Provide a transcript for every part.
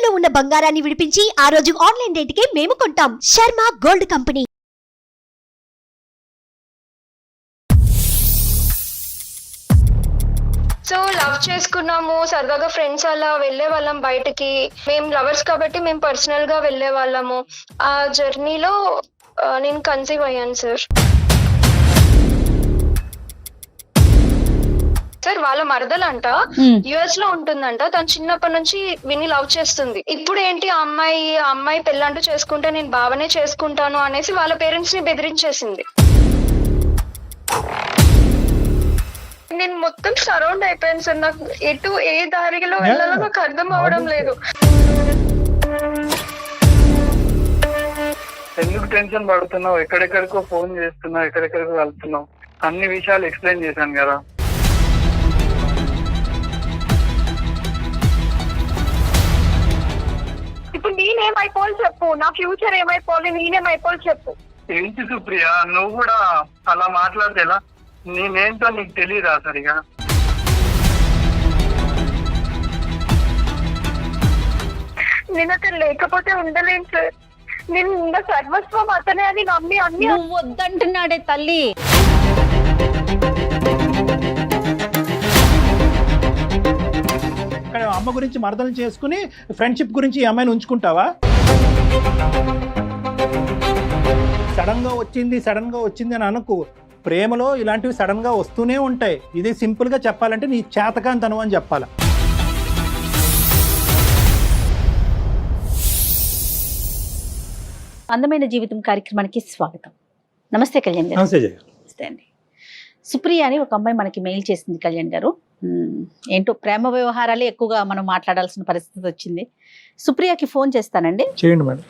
ఇంట్లో ఉన్న బంగారాన్ని విడిపించి ఆ రోజు ఆన్లైన్ రేటుకే మేము కొంటాం. Sharma gold company. So love చేసుకున్నాము, సరదాగా ఫ్రెండ్స్ అలా వెళ్ళే వాళ్ళం బయటకి. మేము లవర్స్ కాబట్టి మేము పర్సనల్ గా వెళ్ళే వాళ్ళము. ఆ జర్నీలో నేను కన్సీవ్ అయ్యాను సార్. సార్ వాళ్ళ మరదలంట యుఎస్ లో ఉంటుందంట. తను చిన్నప్పటి నుంచి విని లవ్ చేస్తుంది. ఇప్పుడు ఏంటి ఆ అమ్మాయి పెళ్ళంటూ చేసుకుంటే నేను బావనే చేసుకుంటాను అనేసి వాళ్ళ పేరెంట్స్ ని బెదిరించేసింది. నేను మొత్తం సరౌండ్ అయిపోయాను సార్. నాకు ఎటు ఏ దారిలో వెళ్ళాలో నాకు అర్థం అవడం లేదు. ఎందుకు టెన్షన్ పడుతున్నావు? ఎక్కడెక్కడికో ఫోన్ చేస్తున్నావు, ఎక్కడెక్కడికో వెళ్తున్నావు. అన్ని విషయాలు ఎక్స్ప్లెయిన్ చేశాను కదా. ఇప్పుడు నేనేమైపోవాలి చెప్పు, నా ఫ్యూచర్ ఏమైపోవాలి, నేనేమైపోవాలి చెప్పు. ఏంటి సుప్రియ, నువ్వు కూడా అలా మాట్లాడితే ఎలా? నేనేంటో నీకు తెలియదా సరిగా? నేను అతను లేకపోతే ఉండలేను సార్. నేను ఇంకా సర్వస్వం అతనే అని నమ్మి అన్ని నువ్వు వద్దంటున్నాడే తల్లి. ఇక్కడ అమ్మ గురించి మరదలు చేసుకుని ఫ్రెండ్షిప్ గురించి ఈ అమ్మాయిని ఉంచుకుంటావా? సడన్ గా వచ్చింది అని అనుకో. ప్రేమలో ఇలాంటివి సడన్ గా వస్తూనే ఉంటాయి. ఇది సింపుల్ గా చెప్పాలంటే నీ చేతకాంతనం అని చెప్పాలి. అందమైన జీవితం కార్యక్రమానికి స్వాగతం. నమస్తే కళ్యాణ్ గారు. నమస్తే జయ. నమస్తే అండి. సుప్రియ అని ఒక అమ్మాయి మనకి మెయిల్ చేసింది కళ్యాణ్ గారు. ఏంటో ప్రేమ వ్యవహారాలే ఎక్కువగా మనం మాట్లాడాల్సిన పరిస్థితి వచ్చింది. సుప్రియకి ఫోన్ చేస్తానండి. చేయండి మేడం.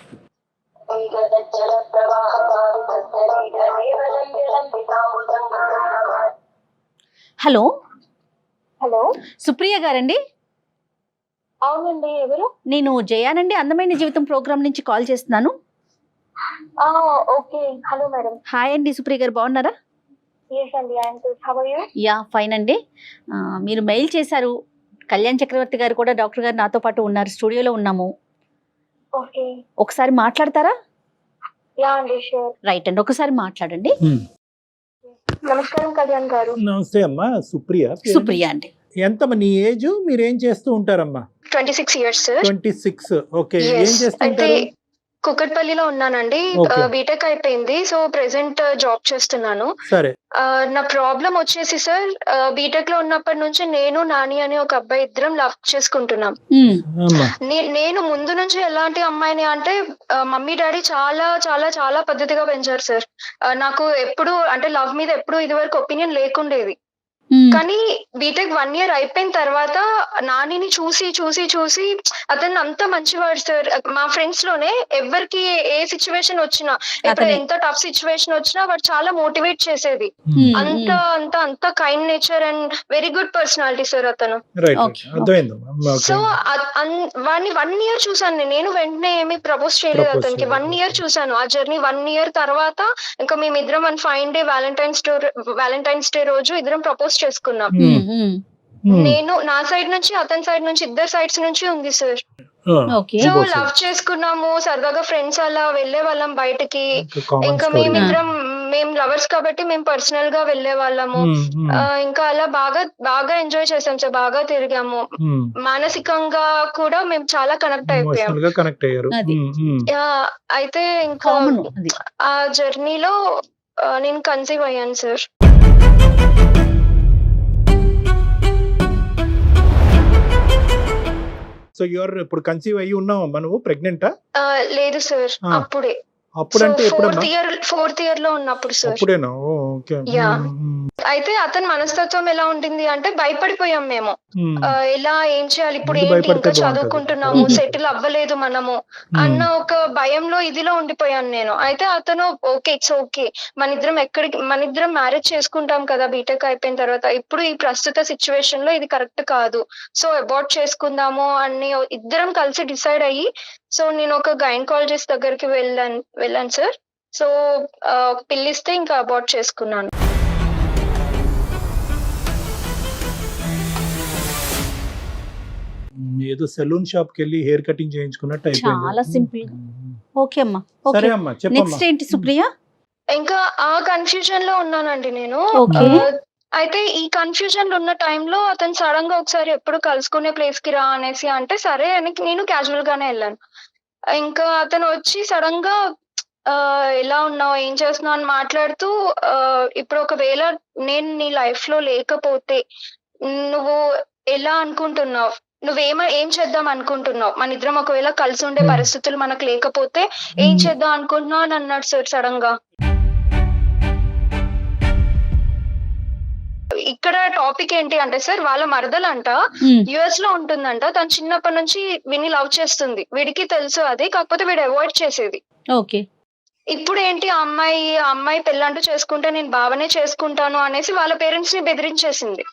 హలో హలో సుప్రియ గారండి. అవునండి, ఎవరు? నేను జయానండి, అందమైన జీవితం ప్రోగ్రామ్ నుంచి కాల్ చేస్తున్నాను. Okay, hello madam. హాయ్ అండి, సుప్రియ గారు బాగున్నారా? yes అండి, I am good. How are you? Ya fine అండి. మీరు మెయిల్ చేశారు. కళ్యాణ్ చక్రవర్తి గారు కూడా డాక్టర్ గారు నాతో పాటు ఉన్నారు, స్టూడియోలో ఉన్నాము. ఓకే, ఒకసారి మాట్లాడతారా? యా అండి, షూర్. రైట్ అండి, ఒకసారి మాట్లాడండి. నమస్కారం కళ్యాణ్ గారు. నమస్తే అమ్మా. సుప్రియ అండి. ఎంతమ్మా నీ ఏజ్? మీరేం చేస్తూ ఉంటారమ్మా? 26 years సార్. 26. ఓకే. Yes. ఏం చేస్తుంటారు? కుకట్పల్లిలో ఉన్నానండి. Okay. బీటెక్ అయిపోయింది. సో ప్రెసెంట్ జాబ్ చేస్తున్నాను. సరే. నా ప్రాబ్లం వచ్చేసి సార్, బీటెక్ లో ఉన్నప్పటి నుంచి నేను నాని అనే ఒక అబ్బాయి ఇద్దరం లవ్ చేసుకుంటున్నాం. అమ్మా. నేను ముందు నుంచి ఎలాంటి అమ్మాయిని అంటే మమ్మీ డాడీ చాలా చాలా చాలా పద్ధతిగా పెంచారు సార్. నాకు ఎప్పుడు అంటే లవ్ మీద ఎప్పుడు ఇదివరకు ఒపీనియన్ లేకుండేది. కానీ బీటెక్ 1 year అయిపోయిన తర్వాత నానిని చూసి చూసి చూసి అతను అంత మంచివాడు సార్. మా ఫ్రెండ్స్ లోనే ఎవరికి ఏ సిచ్యువేషన్ వచ్చినా, ఇప్పుడు ఎంత టఫ్ సిచ్యువేషన్ వచ్చినా వాడు చాలా మోటివేట్ చేసేది. అంత అంత అంత kind nature and very good personality sir అతను. సో వాడిని 1 year చూసాను నేను. వెంటనే ఏమి ప్రపోజ్ చేయలేదు అతనికి. 1 year చూసాను. ఆ జర్నీ 1 year తర్వాత ఇంకా మేమిద్దరం 1 fine day వ్యాలంటైన్స్ డే రోజు ఇద్దరం ప్రపోజ్ చేసుకున్నాం. నేను నా సైడ్ నుంచి, అతని సైడ్ నుంచి, ఇద్దరు సైడ్స్ నుంచి ఉంది సార్. సో లవ్ చేసుకున్నాము, సరదాగా ఫ్రెండ్స్ అలా వెళ్ళే వాళ్ళం బయటకి. ఇంకా మేము లవర్స్ కాబట్టి మేము పర్సనల్ గా వెళ్ళే వాళ్ళము. ఇంకా అలా బాగా ఎంజాయ్ చేసాం సార్. బాగా తిరిగాము. మానసికంగా కూడా మేము చాలా కనెక్ట్ అయిపోయాం. అయితే ఇంకా ఆ జర్నీలో నేను కన్సీవ్ అయ్యాను సార్. సో యువర్ ఇప్పుడు కన్సీవ్ అయ్యి ఉన్నావమ్మా? నువ్వు ప్రెగ్నెంటా? లేదు సార్, అప్పుడంటే ఫోర్త్ ఇయర్ లో ఉన్నప్పుడు సార్. అప్పుడేనా? ఓకే. అయితే అతని మనస్తత్వం ఎలా ఉంటుంది అంటే భయపడిపోయాం మేము. ఎలా ఏం చేయాలి ఇప్పుడు, ఏంటి ఇంకా చదువుకుంటున్నాము, సెటిల్ అవ్వలేదు మనము అన్న ఒక భయంలో ఇదిలో ఉండిపోయాను నేను. అయితే అతను ఓకే, ఇట్స్ ఓకే, మనిద్దరం మ్యారేజ్ చేసుకుంటాం కదా బీటెక్ అయిపోయిన తర్వాత. ఇప్పుడు ఈ ప్రస్తుత సిచ్యువేషన్ లో ఇది కరెక్ట్ కాదు, సో అబార్ట్ చేసుకుందాము అని ఇద్దరం కలిసి డిసైడ్ అయ్యి, సో నేను ఒక గైనకాలజిస్ట్ దగ్గరికి వెళ్ళాను సార్. సో పిల్లిస్తే ఇంకా అబార్ట్ చేసుకున్నాను. ఏదో సెలూన్ షాప్ కి వెళ్ళి హెయిర్ కటింగ్ చేయించుకున్నట్టు అయిపోయింది. చాలా simple గా. ఓకే అమ్మా, సరే ఓకే. అమ్మా నెక్స్ట్ చెప్పమ్మా. ఏంటి సుప్రియ? ఇంకా ఆ కన్ఫ్యూజన్ లో ఉన్నానండి నేను. ఓకే. అయితే ఈ కన్ఫ్యూజన్ లో ఉన్న టైంలో అతను సడన్ గా ఒకసారి ఎప్పుడు కలుసుకునే ప్లేస్ కి రా అనేసి అంటే సరే అని నేను క్యాజువల్ గానే వెళ్ళాను. ఇంకా అతను వచ్చి సడన్ గా ఎలా ఉన్నావు, ఏం చేస్తున్నావు అని మాట్లాడుతూ ఇప్పుడు ఒకవేళ నేను నీ లైఫ్ లో లేకపోతే నువ్వు ఎలా అనుకుంటున్నావు, ఏం చేద్దాం అనుకుంటున్నావు, మన ఇద్దరం ఒకవేళ కలిసి ఉండే పరిస్థితులు మనకు లేకపోతే ఏం చేద్దాం అనుకుంటున్నావు అని అన్నాడు సార్ సడన్ గా. ఇక్కడ టాపిక్ ఏంటి అంటే సార్, వాళ్ళ మరదలంట యుఎస్ లో ఉంటుందంట. తను చిన్నప్పటి నుంచి వీడిని లవ్ చేస్తుంది, వీడికి తెలుసు అది, కాకపోతే వీడు అవాయిడ్ చేసేది. ఓకే. ఇప్పుడు ఏంటి ఆ అమ్మాయి పెళ్ళంటూ చేసుకుంటే నేను బావనే చేసుకుంటాను అనేసి వాళ్ళ పేరెంట్స్ ని బెదిరించేసింది.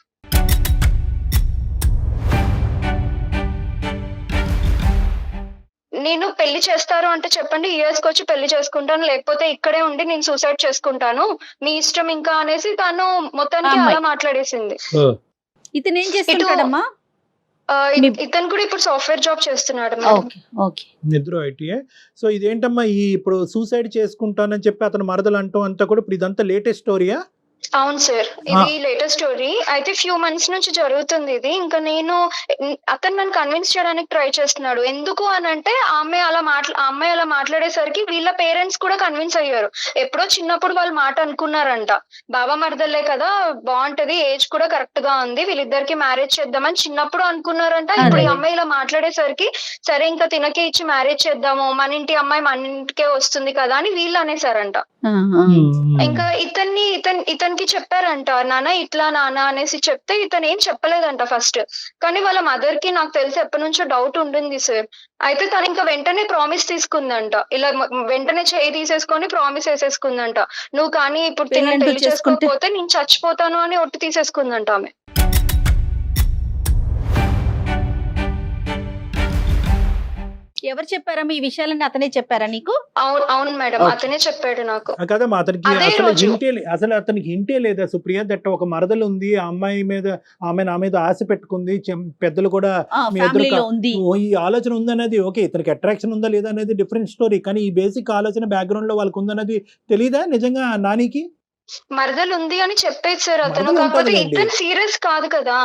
నేను పెళ్లి చేస్తారు అంటే చెప్పండి, యుఎస్ కి వచ్చి పెళ్లి చేసుకుంటాను, లేకపోతే ఇక్కడే ఉండి నేను సూసైడ్ చేసుకుంటాను, మీ ఇష్టం ఇంకా అనేసి తను మొత్తానికి అలా మాట్లాడేసింది. ఇతను ఏం చేస్తుంటాడమ్మా? ఇతను కూడా ఇప్పుడు సాఫ్ట్వేర్ జాబ్ చేస్తున్నాడు. Okay okay. నిద్ర ఐటీఏ. సో ఇదేంటమ్మా ఈ ఇప్పుడు సూసైడ్ చేసుకుంటానని చెప్పి అతను మరదలు అంటూ అంతా కూడా ఇప్పుడు ఇదంతా లేటెస్ట్ స్టోరీయా? అవును సార్, ఇది లేటెస్ట్ స్టోరీ. అయితే ఫ్యూ మంత్స్ నుంచి జరుగుతుంది ఇది. ఇంకా అతను నన్ను కన్విన్స్ చేయడానికి ట్రై చేస్తున్నాడు. ఎందుకు అని అంటే ఆ అమ్మాయి అలా మాట్లాడేసరికి వీళ్ళ పేరెంట్స్ కూడా కన్విన్స్ అయ్యారు. ఎప్పుడో చిన్నప్పుడు వాళ్ళు మాట అనుకున్నారంట, బాబా మరదలే కదా బాగుంటది, ఏజ్ కూడా కరెక్ట్ గా ఉంది, వీళ్ళిద్దరికి మ్యారేజ్ చేద్దామని చిన్నప్పుడు అనుకున్నారంట. ఇప్పుడు ఈ అమ్మాయి ఇలా మాట్లాడేసరికి సరే ఇంకా తినకే ఇచ్చి మ్యారేజ్ చేద్దాము, మన ఇంటి అమ్మాయి మన ఇంటికే వస్తుంది కదా అని వీళ్ళు అనేసారంట. ఇంకా ఇతనికి చెప్పారంట, నాన్న ఇట్లా నాన్న అనేసి చెప్తే ఇతను ఏం చెప్పలేదంట ఫస్ట్. కానీ వాళ్ళ మదర్ కి నాకు తెలిసి ఎప్పటి నుంచో డౌట్ ఉండింది సార్. అయితే తను ఇంకా వెంటనే ప్రామిస్ తీసుకుందంట, ఇలా వెంటనే చేయి తీసేసుకొని ప్రామిస్ వేసేసుకుందంట, నువ్వు కానీ ఇప్పుడు పెళ్లి చేసుకోకపోతే నేను చచ్చిపోతాను అని ఒట్టు తీసేసుకుందంట ఆమె. ఎవరు చెప్పారమ్మా ఈ విషయాలన్నీ? అతనే చెప్పారా నీకు? అవును మేడం, అతనే చెప్పాడు నాకు. కదమ్మా, అతనికి అసలు అతనికి హింటే లేదా సుప్రియ దట్ ఒక మరదలు ఉంది, ఆ అమ్మాయి మీద ఆమె నా మీద ఆశ పెట్టుకుంది, పెద్దలు కూడా మీ ఈ ఆలోచన ఉందనేది ఓకే, ఇతనికి అట్రాక్షన్ ఉందా లేదా అనేది డిఫరెంట్ స్టోరీ, కానీ ఈ బేసిక్ ఆలోచన బ్యాక్గ్రౌండ్ లో వాళ్ళకి ఉందన్నది తెలీదా నిజంగా నానికి? మరదలు ఉంది అని చెప్పేది సార్ అతను, కాకపోతే ఇతను సీరియస్ కాదు కదా,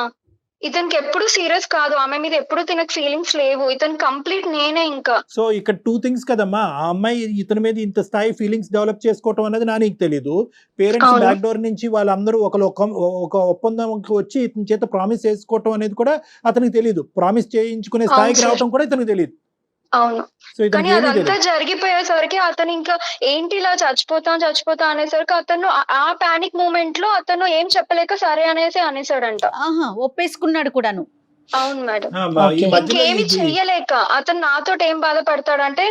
ఇతనికి ఎప్పుడు సీరియస్ కాదు, ఆమె మీద ఎప్పుడు తినకు ఫీలింగ్స్ లేవు, ఇతను కంప్లీట్ నేనే. ఇంకా సో ఇక్కడ టూ థింగ్స్ కదమ్మా, ఆ అమ్మాయి ఇతని మీద ఇంత స్థాయి ఫీలింగ్స్ డెవలప్ చేసుకోవటం అనేది నాకు తెలీదు, పేరెంట్స్ బ్యాక్ డోర్ నుంచి వాళ్ళందరూ ఒక ఒప్పందంకి వచ్చి ఇతని చేత ప్రామిస్ చేసుకోవటం అనేది కూడా అతనికి తెలీదు, ప్రామిస్ చేయించుకునే స్థాయికి రావటం కూడా ఇతనికి తెలియదు. అవును, కానీ అదంతా జరిగిపోయేసరికి అతను ఇంకా ఏంటి ఇలా చచ్చిపోతా అనేసరికి అతను ఆ పానిక్ మూమెంట్ లో అతను ఏం చెప్పలేక సరే అనేసాడంట. ఒప్పేసుకున్నాడు కూడాను. అవును మేడం, ఇంకేమి చెయ్యలేక అతను నాతో ఏం బాధపడతాడంటే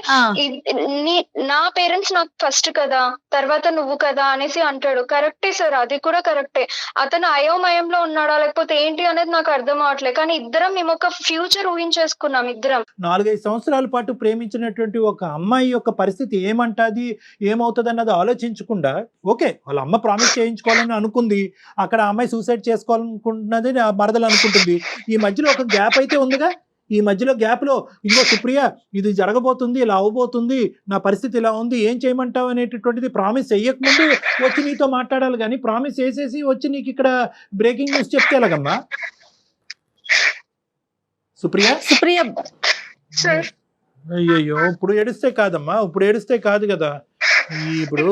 నా పేరెంట్స్ నాకు ఫస్ట్ కదా, తర్వాత నువ్వు కదా అనేసి అంటాడు. కరెక్టే సార్, అది కూడా కరెక్టే. అతను అయోమయంలో ఉన్నాడా లేకపోతే ఏంటి అనేది నాకు అర్థం అవట్లేదు, కానీ ఇద్దరం మేము ఒక ఫ్యూచర్ ఊహించేసుకున్నాం. ఇద్దరం 4-5 సంవత్సరాల పాటు ప్రేమించినటువంటి ఒక అమ్మాయి యొక్క పరిస్థితి ఏమంటది ఏమవుతుంది అన్నది ఆలోచించకుండా, ఓకే వాళ్ళ అమ్మ ప్రామిస్ చేయించుకోవాలని అనుకుంది, అక్కడ అమ్మాయి సూసైడ్ చేసుకోవాలనుకుంటున్నది మరదలు అనుకుంటుంది, ఈ మధ్యలో ఒక గ్యాప్ అయితే ఉందిగా, ఈ మధ్యలో గ్యాప్ లో ఇంకో సుప్రియ ఇది జరగబోతుంది, ఇలా అవబోతుంది, నా పరిస్థితి ఇలా ఉంది, ఏం చేయమంటావు అనేటటువంటిది ప్రామిస్ చెయ్యకముందు వచ్చి నీతో మాట్లాడాలి, కానీ ప్రామిస్ చేసేసి వచ్చి నీకు ఇక్కడ బ్రేకింగ్ న్యూస్ చెప్తే ఎలాగమ్మా సుప్రియ? అయ్యో ఇప్పుడు ఏడుస్తే కాదమ్మా, ఇప్పుడు ఏడుస్తే కాదు కదా. ఇప్పుడు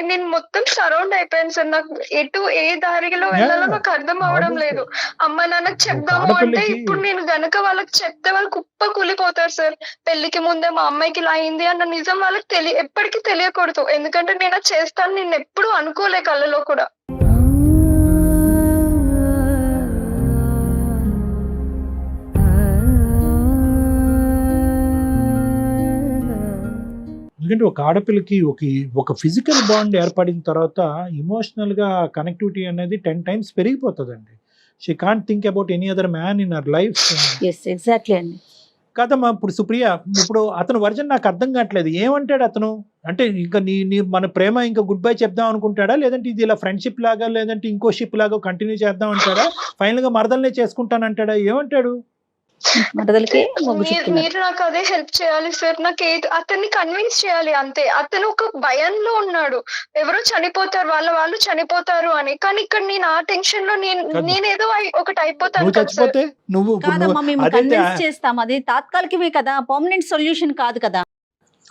నేను మొత్తం సరౌండ్ అయిపోయాను సార్, నాకు ఎటు ఏ దారిలో వెళ్ళాలో నాకు అర్థం అవడం లేదు. అమ్మ నాన్నకు చెప్దాము అంటే ఇప్పుడు నేను గనక వాళ్ళకి చెప్తే వాళ్ళు కుప్ప కూలిపోతారు సార్. పెళ్లికి ముందే మా అమ్మాయికి ఇలా అయింది అన్న నిజం వాళ్ళకి ఎప్పటికీ తెలియకూడదు, ఎందుకంటే నేను అది చేస్తాను నేను ఎప్పుడు అనుకోలే కళ్ళలో కూడా. ఎందుకంటే ఒక ఆడపిల్లకి ఒక ఫిజికల్ బాండ్ ఏర్పడిన తర్వాత ఇమోషనల్ గా కనెక్టివిటీ అనేది 10 times పెరిగిపోతుందండి. She can't think about any other man in her life. Exactly అండి. కదమ్మా ఇప్పుడు సుప్రియ, ఇప్పుడు అతని వర్జన్ నాకు అర్థం కావట్లేదు, ఏమంటాడు అతను? అంటే ఇంకా నీ మన ప్రేమ ఇంకా గుడ్ బై చెప్దాం అనుకుంటాడా, లేదంటే ఇది ఇలా ఫ్రెండ్షిప్ లాగా, లేదంటే ఇంకో షిప్ లాగా కంటిన్యూ చేద్దాం అంటాడా, ఫైనల్ గా మరదల్నే చేసుకుంటానంటాడా, ఏమంటాడు? మరదలకి మొగ్గు చూపుతున్నారు. మీరు నాకు అదే హెల్ప్ చేయాలి సార్. నాకు అతన్ని కన్విన్స్ చేయాలి అంతే. అతను ఒక భయంలో ఉన్నాడు, ఎవరో చనిపోతారు, వాళ్ళు చనిపోతారు అని. కానీ ఇక్కడ నేను ఆ టెన్షన్ లో నేనేదో ఒకటి అయిపోతాను నువ్వు కదా సార్. చచ్చిపోతే నువ్వు కాదమ్మా, మేము అదైతే కన్విన్స్ చేస్తాం, అది తాత్కాలికమే కదా, పర్మనెంట్ సొల్యూషన్ కాదు కదా.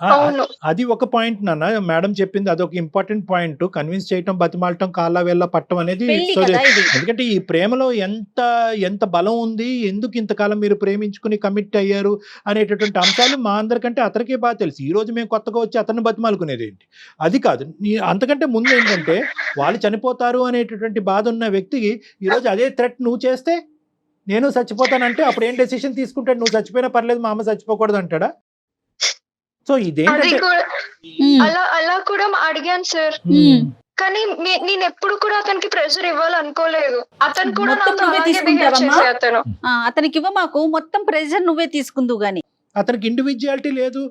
అవును. అది ఒక పాయింట్ నాన్న, మేడం చెప్పింది అదొక ఇంపార్టెంట్ పాయింట్. కన్విన్స్ చేయటం, బతిమాలటం, కాళ్ళ వేళ్ళ పట్టం అనేది పెళ్లి కదా ఇది. ఎందుకంటే ఈ ప్రేమలో ఎంత బలం ఉంది, ఎందుకు ఇంతకాలం మీరు ప్రేమించుకుని కమిట్ అయ్యారు అనేటటువంటి అంశాలు మా అందరికంటే అతనికే బాగా తెలుసు. ఈ రోజు మేము కొత్తగా వచ్చి అతన్ని బతిమాలుకునేది ఏంటి, అది కాదు. అంతకంటే ముందు ఏంటంటే వాళ్ళు చనిపోతారు అనేటటువంటి బాధ ఉన్న వ్యక్తికి ఈరోజు అదే థ్రెట్ నువ్వు చేస్తే నేను చచ్చిపోతానంటే అప్పుడు ఏం డెసిషన్ తీసుకుంటాడు? నువ్వు చచ్చిపోయినా పర్లేదు, మా అమ్మ చచ్చిపోకూడదు అంటాడా? సో అది ఇదేంటంటే కూడా అలా కూడా అడిగాను సార్. కానీ నేను ఎప్పుడు కూడా అతనికి ప్రెషర్ ఇవ్వాలనుకోలేదు. అతను కూడా మొత్తం నాతో నువ్వే అలాగే బిహేవ్ తీసుకుంటావమ్మా? చేసే అతను. అతనికి ఇవ్వ, మాకు మొత్తం ప్రెజర్ నువ్వే తీసుకుందువు గాని. అతనికి ఇండివిజువాలిటీ లేదు,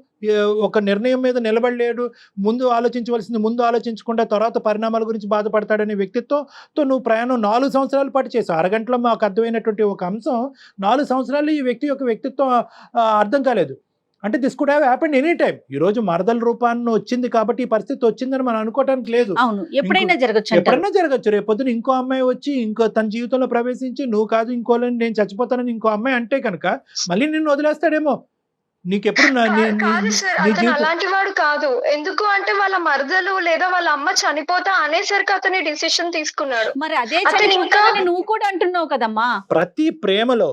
ఒక నిర్ణయం మీద నిలబడలేడు, ముందు ఆలోచించవలసింది ముందు ఆలోచించకుండా తర్వాత పరిణామాల గురించి బాధపడతాడనే వ్యక్తిత్వంతో నువ్వు ప్రయాణం 4 సంవత్సరాల పాటు చేసావు. అరగంటలో మాకు అర్థమైనటువంటి ఒక అంశం 4 సంవత్సరాలు ఈ వ్యక్తి యొక్క వ్యక్తిత్వం అర్థం కాలేదు. అంటే this could have happened any time. ఈ రోజు మరదల రూపాన్ని వచ్చింది కాబట్టి ఈ పరిస్థితి వచ్చిందని మనం అనుకోవడానికి లేదు. అవును, ఎప్పుడైనా జరగచ్చు అంటారు. ఎప్పుడైనా జరగచ్చు. రేపొద్దున ఇంకో అమ్మాయి వచ్చి ఇంకో తన జీవితంలో ప్రవేశించి నువ్వు కాదు ఇంకోళ్ళని నేను చచ్చిపోతానని ఇంకో అమ్మాయి అంటే కనుక మళ్ళీ నిన్ను వదిలేస్తాడేమో. నీకెప్పుడు కాదు సార్, అతను అలాంటి వాడు కాదు. ఎందుకు అంటే వాళ్ళ మరదలు లేదా వాళ్ళ అమ్మ చనిపోతా అనేసరికి అతని డిసిషన్ తీసుకున్నాడు. మరి అదే అతను ఇంకా నువ్వు కూడా అంటున్నావు కదమ్మా. ప్రతి ప్రేమలో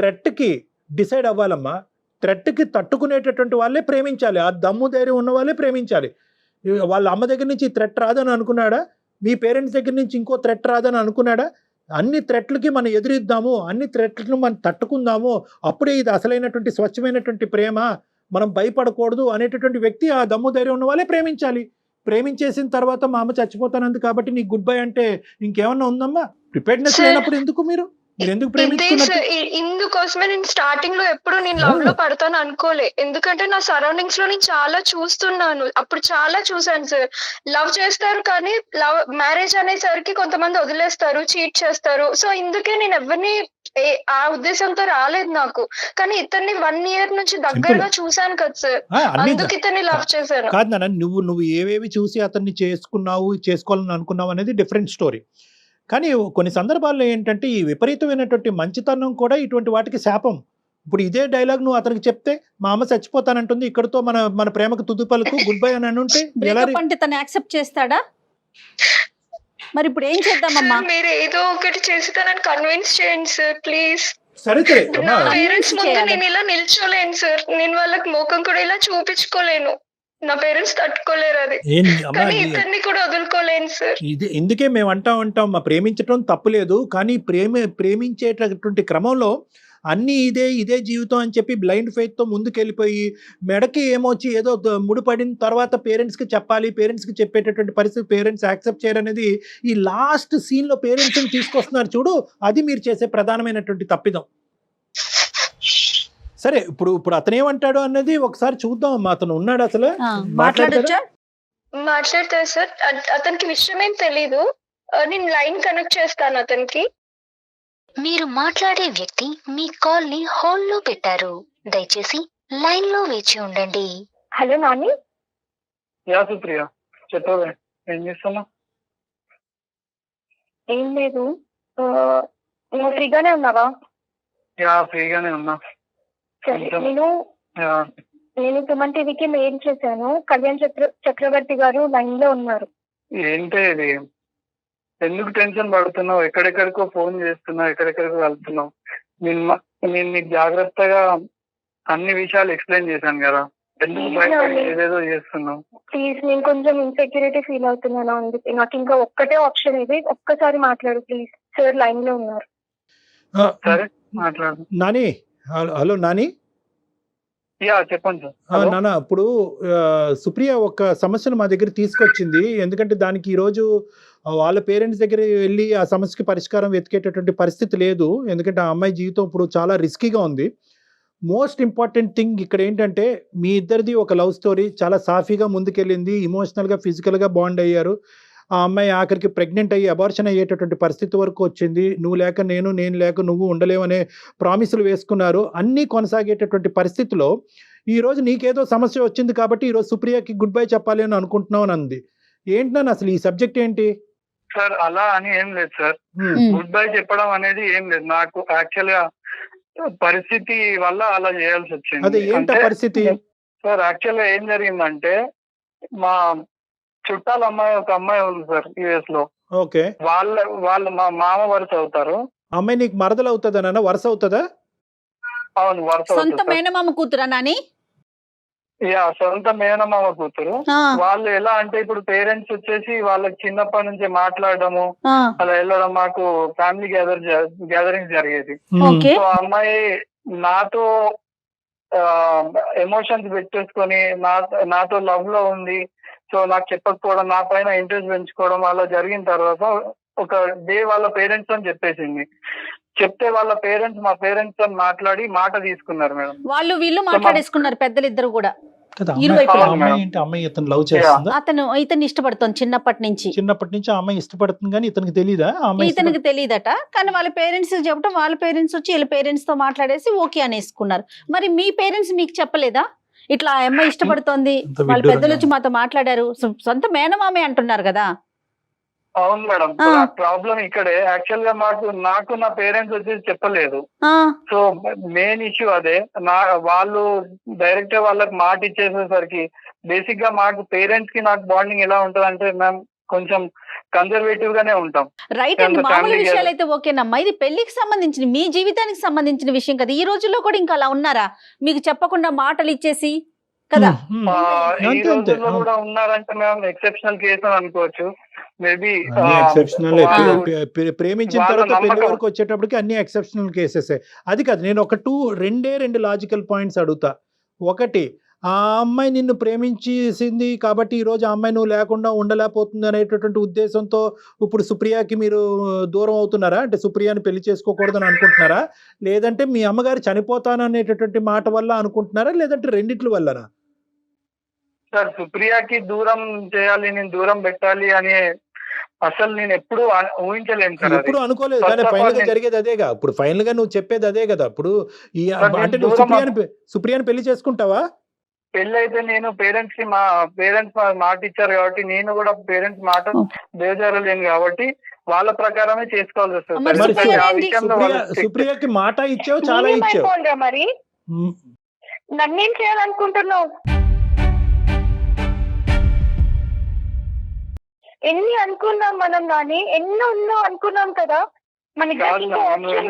థ్రెట్ కి డిసైడ్ అవ్వాలమ్మా. థ్రెట్కి తట్టుకునేటటువంటి వాళ్ళే ప్రేమించాలి. ఆ దమ్ము ధైర్యం ఉన్న వాళ్ళే ప్రేమించాలి. వాళ్ళ అమ్మ దగ్గర నుంచి థ్రెట్ రాదని అనుకున్నాడా? మీ పేరెంట్స్ దగ్గర నుంచి ఇంకో థ్రెట్ రాదని అనుకున్నాడా? అన్ని థ్రెట్లకి మనం ఎదురిద్దాము, అన్ని థ్రెట్లను మనం తట్టుకుందాము, అప్పుడే ఇది అసలైనటువంటి స్వచ్ఛమైనటువంటి ప్రేమ, మనం భయపడకూడదు అనేటటువంటి వ్యక్తి ఆ దమ్ము ధైర్యం ఉన్న వాళ్ళే ప్రేమించాలి. ప్రేమించేసిన తర్వాత మా అమ్మ చచ్చిపోతానంది కాబట్టి నీకు గుడ్ బై అంటే ఇంకేమన్నా ఉందమ్మా? ప్రిపేర్డ్నెస్ లేనప్పుడు ఎందుకు మీరు ఎందుకు ప్రేమించుకున్నారు? ఇందుకోసమే నేను స్టార్టింగ్ లో ఎప్పుడు నేను లవ్ లో పడతాను అనుకోలే. ఎందుకంటే నా సరౌండింగ్స్ లో నేను చాలా చూస్తున్నాను, అప్పుడు చాలా చూసాను సార్. లవ్ చేస్తారు కానీ మ్యారేజ్ అనేసరికి కొంతమంది వదిలేస్తారు, చీట్ చేస్తారు. సో ఇందుకే నేను ఎవరిని ఆ ఉద్దేశంతో రాలేదు నాకు. కానీ ఇతన్ని 1 year నుంచి దగ్గరగా చూసాను కదా సార్, అందుకు ఇతన్ని లవ్ చేశాను. కాదు నాన్న, నువ్వు ఏవేవి చూసి అతన్ని చేసుకోవాలని అనుకున్నావు అనేది డిఫరెంట్ స్టోరీ. కానీ కొన్ని సందర్భాల్లో ఏంటంటే ఈ విపరీతమైనటువంటి మంచితనం కూడా ఇటువంటి వాటికి శాపం. ఇప్పుడు ఇదే డైలాగ్ నువ్వు అతనికి చెప్తే మా అమ్మ చచ్చిపోతానంటుంది, ఇక్కడతో మన ప్రేమకు తుది పలుకు గుడ్ బై అని అంటే అంటే తను యాక్సెప్ట్ చేస్తాడా? మరి ఇప్పుడు ఏం చేద్దామమ్మా? మీరు ఏదో ఒకటి చేసి తనని కన్విన్స్ చేయండి సార్ ప్లీజ్. సరే నా పేరెంట్స్ ముందు నేను ఇలా నిల్చోలేను సార్, నేను వాళ్ళకి ముఖం కూడా ఇలా చూపించుకోలేను. నా పేరెంట్స్ తట్టుకోలేరు అది. కానీ ఇతన్ని కూడా వదులుకోలేను సార్. ఇందుకే మేము అంటాం మా ప్రేమించడం తప్పులేదు, కానీ ప్రేమించేటటువంటి క్రమంలో అన్ని ఇదే జీవితం అని చెప్పి బ్లైండ్ ఫెయిత్ తో ముందుకెళ్ళిపోయి మెడకి ఏమొచ్చి ఏదో ముడిపడిన తర్వాత పేరెంట్స్కి చెప్పాలి, పేరెంట్స్కి చెప్పేటటువంటి పరిస్థితి పేరెంట్స్ యాక్సెప్ట్ చేయరనేది ఈ లాస్ట్ సీన్ లో పేరెంట్స్ని తీసుకొస్తున్నారు చూడు, అది మీరు చేసే ప్రధానమైనటువంటి తప్పిదం. సరే, ఇప్పుడు అతనేమంటాడు అన్నది ఒకసారి చూద్దాం అమ్మా. అతను ఉన్నాడు అసలు మాట్లాడతారు సార్. అతనికి విషయం ఏం తెలీదు, నేను లైన్ కనెక్ట్ చేస్తాను అతనికి. మీరు మాట్లాడే వ్యక్తి మీ కాల్ ని హోల్డ్ లో పెట్టారు, దయచేసి లైన్ లో వేచి ఉండండి. హలో నాని. యా సుప్రియ, చెప్పవే, ఏం చేస్తున్నా? ఏం లేదు, నువ్వు ఫ్రీగానే ఉన్నావా? యా ఫ్రీగానే ఉన్నా. సరే, నేను సుమన్ టీవీకి మెయిల్ చేశాను. కళ్యాణ్ చక్రవర్తి గారు లైన్ లో ఉన్నారు. ఏంటి ఇది? ఎందుకు టెన్షన్ పడుతున్నావు? ఎక్కడెక్కడికో ఫోన్ చేస్తున్నావు, ఎక్కడెక్కడికో వెళ్తున్నావు. నేను నీకు జాగ్రత్తగా అన్ని విషయాలు ఎక్స్ప్లెయిన్ చేశాను కదా, ఎందుకు భయపడి ఏదేదో చేస్తున్నావు? ప్లీజ్, నేను కొంచెం ఇన్సెక్యూరిటీ ఫీల్ అవుతున్నాను, అందుకే నాకు ఇంకా ఒక్కటే ఆప్షన్ ఇది, ఒక్కసారి మాట్లాడు ప్లీజ్. సార్ లైన్ లో ఉన్నారు. సరే మాట్లాడు. నాని, హలో నాని. యా చెప్పండి సార్. నాన్న, ఇప్పుడు సుప్రియ ఒక సమస్యను మా దగ్గర తీసుకొచ్చింది. ఎందుకంటే దానికి ఈరోజు వాళ్ళ పేరెంట్స్ దగ్గర వెళ్ళి ఆ సమస్యకి పరిష్కారం వెతికేటటువంటి పరిస్థితి లేదు. ఎందుకంటే ఆ అమ్మాయి జీవితం ఇప్పుడు చాలా రిస్కీగా ఉంది. మోస్ట్ ఇంపార్టెంట్ థింగ్ ఇక్కడ ఏంటంటే మీ ఇద్దరిది ఒక లవ్ స్టోరీ చాలా సాఫీగా ముందుకెళ్ళింది, ఇమోషనల్గా ఫిజికల్గా బాండ్ అయ్యారు. ఆ అమ్మాయి ఆఖరికి ప్రెగ్నెంట్ అయ్యి అబార్షన్ అయ్యేటటువంటి పరిస్థితి వరకు వచ్చింది. నువ్వు లేక నేను లేక నువ్వు ఉండలేవనే ప్రామిసులు వేసుకున్నారు. అన్నీ కొనసాగేటటువంటి పరిస్థితిలో ఈరోజు నీకేదో సమస్య వచ్చింది కాబట్టి ఈరోజు సుప్రియకి గుడ్ బై చెప్పాలి అని అనుకుంటున్నావు అని అంది. ఏంటి నాన్న అసలు ఈ సబ్జెక్ట్ ఏంటి? సార్ అలా అని ఏం లేదు సార్, గుడ్ బై చెప్పడం అనేది ఏం లేదు. నాకు యాక్చువల్ గా పరిస్థితి వల్ల అలా చేయాల్సి వచ్చింది. అదే ఏంట పరిస్థితి? సార్ యాక్చువల్ గా ఏం జరిగిందంటే, మా చుట్టాల అమ్మాయి ఒక అమ్మాయి ఉంది సార్ యుఎస్ లో. ఓకే. వాళ్ళు మా మామ వరుస అవుతారు. అమ్మాయి నీకు మరదలు అవుతుందా నాన్న? వరుస అవుతుందా? అవును, వరుస సొంత అవుతుంది సార్. మేనమామ కూతురా నాని? యా, సొంత మేనమామ కూతురు. వాళ్ళు ఎలా అంటే ఇప్పుడు పేరెంట్స్ వచ్చేసి వాళ్ళకి చిన్నప్పటి నుంచి మాట్లాడడము అలా వెళ్ళడం, మాకు ఫ్యామిలీ గ్యాదరింగ్ జరిగేది. సో అమ్మాయి నాతో ఎమోషన్స్ పెట్టేసుకొని నాతో లవ్ లో ఉంది. సో నాకు చెప్పకపోవడం, నా పైన ఇంట్రెస్ట్ పెంచుకోవడం అలా జరిగిన తర్వాత ఒక డే వాళ్ళ పేరెంట్స్ అని చెప్పేసింది. చెప్తే వాళ్ళ పేరెంట్స్ మా పేరెంట్స్ తో మాట్లాడి మాట తీసుకున్నారు మేడం. వాళ్ళు వీళ్ళు మాట్లాడేసుకున్నారు పెద్దలు ఇద్దరు కూడా. కదా ఇరువైపులా. అమ్మాయి ఏంటి, అమ్మాయి ఇతను లవ్ చేస్తుందా? ఇతను ఇష్టపడుతుంది చిన్నప్పటి నుంచి ఆ అమ్మాయి ఇష్టపడుతుంది కానీ ఇతనికి తెలీదా? ఆ అమ్మాయి ఇతనికి తెలియదట. కానీ వాళ్ళ పేరెంట్స్ చెప్పడం, వాళ్ళ పేరెంట్స్ వచ్చి వీళ్ళ పేరెంట్స్ తో మాట్లాడేసి ఓకే అనేసుకున్నారు. మరి మీ పేరెంట్స్ మీకు చెప్పలేదా ఇట్లా ఆ అమ్మాయి ఇష్టపడుతోంది, వాళ్ళ పెద్దలు వచ్చి మాతో మాట్లాడారు, సొంత మేనమామే అంటున్నారు కదా? అవును మేడం, ప్రాబ్లం ఇక్కడే. యాక్చువల్ గా నాకు నా పేరెంట్స్ వచ్చేసి చెప్పలేదు. సో మెయిన్ ఇష్యూ అదే. వాళ్ళు డైరెక్ట్ వాళ్ళకి మాట ఇచ్చేసేసరికి బేసిక్ గా మాకు పేరెంట్స్ కి నాకు బాండింగ్ ఎలా ఉంటది అంటే మ్యామ్, కొంచెం కన్జర్వేటివ్ గానే ఉంటాం. రైట్ అండి, మామూలు విషయాలు అయితే ఓకేనమ్మా. ఇది పెళ్లికి సంబంధించిన, మీ జీవితానికి సంబంధించిన విషయం కదా. ఈ రోజుల్లో కూడా ఇంకా అలా ఉన్నారా మీకు చెప్పకుండా మాటలు ఇచ్చేసి కదా? ఈ రోజుల్లో కూడా ఉన్నారంటే మేము ఎక్సెప్షనల్ కేసు అని అనుకోవచ్చు. మేబీ ప్రేమించిన తర్వాత పెళ్లి వరకు వచ్చేటప్పటికి అన్ని ఎక్సెప్షనల్ కేసెస్. అది కాదు, నేను ఒక రెండు లాజికల్ పాయింట్స్ అడుగుతా. ఒకటి, ఆ అమ్మాయి నిన్ను ప్రేమించేసింది కాబట్టి ఈ రోజు ఆ అమ్మాయి నువ్వు లేకుండా ఉండలేకపోతుంది అనేటటువంటి ఉద్దేశంతో ఇప్పుడు సుప్రియకి మీరు దూరం అవుతున్నారా? అంటే సుప్రియాని పెళ్లి చేసుకోకూడదని అనుకుంటున్నారా? లేదంటే మీ అమ్మగారు చనిపోతాను అనేటటువంటి మాట వల్ల అనుకుంటున్నారా? లేదంటే రెండిట్ల వల్లనా? సార్, సుప్రియకి దూరం చేయాలి, నేను దూరం పెట్టాలి అని అసలు నేను ఎప్పుడు ఊహించలేను సార్. ఎప్పుడు అనుకోలేదు, కానీ ఫైనల్ గా జరిగేది అదేగా. ఇప్పుడు ఫైనల్ గా నువ్వు చెప్పేది అదే కదా. ఇప్పుడు అంటే నువ్వు సుప్రియాని పెళ్లి చేసుకుంటావా? పెళ్లి అయితే నేను మా పేరెంట్స్ మాట ఇచ్చారు కాబట్టి నేను కూడా పేరెంట్స్ మాట బేజారలేను కాబట్టి వాళ్ళ ప్రకారమే చేసుకోవాల్సి వస్తుంది. సుప్రియకి మాట ఇచ్చావు, చాలా ఇచ్చావు. మరి నన్నేం చేయాలనుకుంటున్నావు? ఎన్ని అనుకున్నాం మనం, కానీ ఎన్నో అనుకున్నాం కదా, మనకి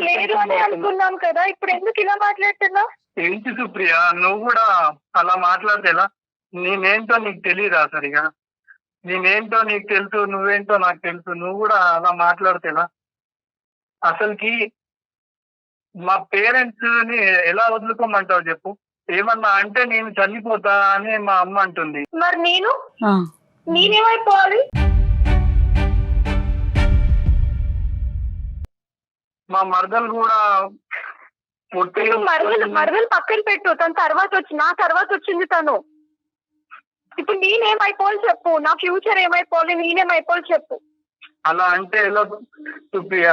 లేదు అని అనుకున్నాం కదా. ఇప్పుడు ఎందుకు ఇలా మాట్లాడుతున్నావు? ఏంటి సుప్రియ, నువ్వు కూడా అలా మాట్లాడితేలా? నేనేంటో నీకు తెలీదా సరిగా? నేనేంటో నీకు తెలుసు, నువ్వేంటో నాకు తెలుసు. నువ్వు కూడా అలా మాట్లాడితేలా? అసలుకి మా పేరెంట్స్ ని ఎలా వదులుకోమంటావు చెప్పు? ఏమన్నా అంటే నేను చనిపోతా అని మా అమ్మ అంటుంది. మరి నేనేమైపోవాలి? మా మరదలు కూడా మరదలు పక్కన పెట్టు, తన నా తర్వాత వచ్చింది తను. ఇప్పుడు నేనేమైపోవాలి చెప్పు? నా ఫ్యూచర్ ఏమైపోవాలి, నేనేమైపోవాలి చెప్పు? అలా అంటే ఎలా సుప్రియ?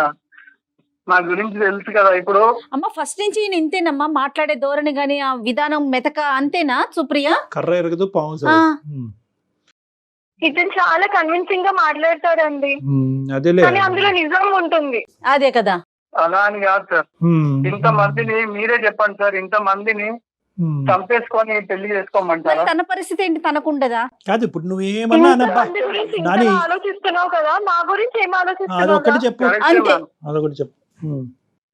నా గురించి తెలుసు కదా. ఇప్పుడు అమ్మ ఫస్ట్ నుంచి ఇంతేనమ్మా, మాట్లాడే ధోరణి గాని ఆ విధానం మెతక అంతేనా సుప్రియ? కర్ర ఎరగదు పావు. ఇతను చాలా కన్విన్సింగ్ గా మాట్లాడతాడండి, కానీ అందులో నిజం ఉంటుంది. అదే కదా. అలా అని కాదు సార్, ఇంతమందిని మీరే చెప్పండి సార్, ఇంతమందిని చంపేసుకొని పెళ్లి చేసుకోమంటారా? తన పరిస్థితి ఏంటి, తనకుండదా? కాదు, ఇప్పుడు నువ్వేమన్నా ఆలోచిస్తున్నావు కదా, మా గురించి ఏం ఆలోచిస్తున్నావు? అదొకటి చెప్పు.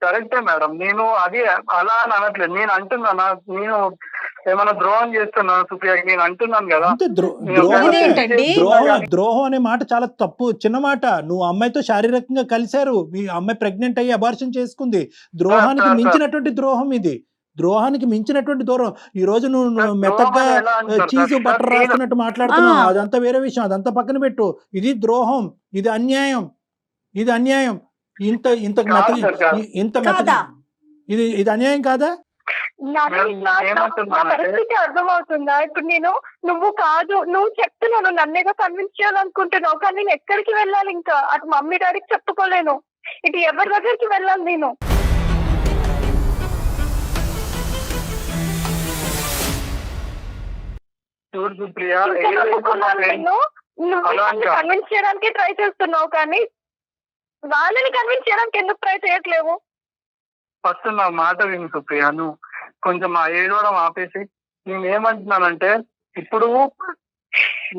కరెక్టే మేడం, నేను అది అలా అని అనట్లేదు. నేను అంటున్నా, నేను ఏమైనా ద్రోహం చేస్తున్నా సుప్రియకి నేను అంటున్నాను కదా. ద్రోహం అనే మాట చాలా తప్పు, చిన్న మాట. నువ్వు అమ్మాయితో శారీరకంగా కలిశారు, మీ అమ్మాయి ప్రెగ్నెంట్ అయ్యి అబార్షన్ చేసుకుంది. ద్రోహానికి మించినటువంటి ద్రోహం ఇది, ద్రోహానికి మించినటువంటి దూరం. ఈ రోజు నువ్వు మెత్తగా చీజు బట్టర్ రాస్తున్నట్టు మాట్లాడుతున్నావు, అదంతా వేరే విషయం, అదంతా పక్కన పెట్టు. ఇది ద్రోహం, ఇది అన్యాయం. ఇంత ఇది అన్యాయం కాదా? మేడం, నా ఏమంటున్నానంటే పరిస్థితి అర్థమవుతుందా? ఇప్పుడు నువ్వు కాదు, నువ్వు చెప్తున్నాను, నన్నేగా కన్విన్స్ చేయాలనుకుంటున్నావు, కానీ నేను ఎక్కడికి వెళ్ళాలి? ఇంకా అటు మమ్మీ డాడీకి చెప్పుకోలేను, ఇటు ఎవరి దగ్గరికి వెళ్ళాలి నేను? చూడు సుప్రియ, ఇంకా నమ్ముకున్నాను నిన్ను. నువ్వు అలా నన్ను ఇంకా. కన్విన్స్ చేయడానికి ట్రై చేస్తున్నావు, కానీ వాళ్ళని కన్విన్స్ చేయడానికి ఎందుకు ట్రై చేయట్లేవు? ఫస్ట్ నా మాట విను సుప్రియ, నువ్వు కొంచెం ఆ ఏడవడం ఆపేసి. నేను ఏమంటున్నానంటే, ఇప్పుడు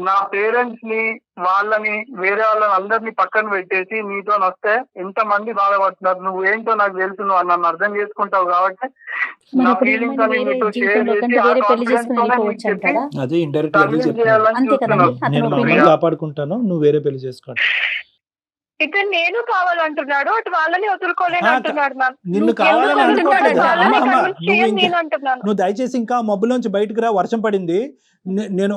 నా పేరెంట్స్ ని, వాళ్ళని, వేరే వాళ్ళని అందరినీ పక్కన పెట్టేసి నీతో వస్తే ఎంత మంది బాధపడుతున్నారు, నువ్వు ఏంటో నాకు తెలుసు, నువ్వు నన్ను అర్థం చేసుకుంటావు కాబట్టి మరి నా ఇప్పుడు ఫీలింగ్స్ ఏమైనా అన్ని వేరే నీతో షేర్ జీవితంలో చేసి కంటే ఆ వేరే పెళ్లి కాన్ఫిడెన్స్ చేసుకుని తోనే నీకు వెళ్ళిపోవచ్చు చెప్పి అంటారా? అదే ఇండైరెక్ట్ అదే కన్విన్స్ చెప్తున్నాను. చేయాలని అంతే కదండి, చూస్తున్నాను. అతని నేను ఒపీనియన్. మమ్మల్ని కాపాడుకుంటాను, నువ్వు వేరే పెళ్లి చేసుకోండి. ఇక నేను కావాలంటున్నాడు, అటు వాళ్ళని వదులుకోలేను అంటున్నాడు. మ్యామ్ నిన్ను కావాలని అనుకోవట్లేదు. అమ్మ అమ్మ నువ్వు ఇంకా నేను అంటున్నాను. నువ్వు దయచేసి ఇంకా మబ్బులోంచి బయటకు రా, వర్షం పడింది. నేను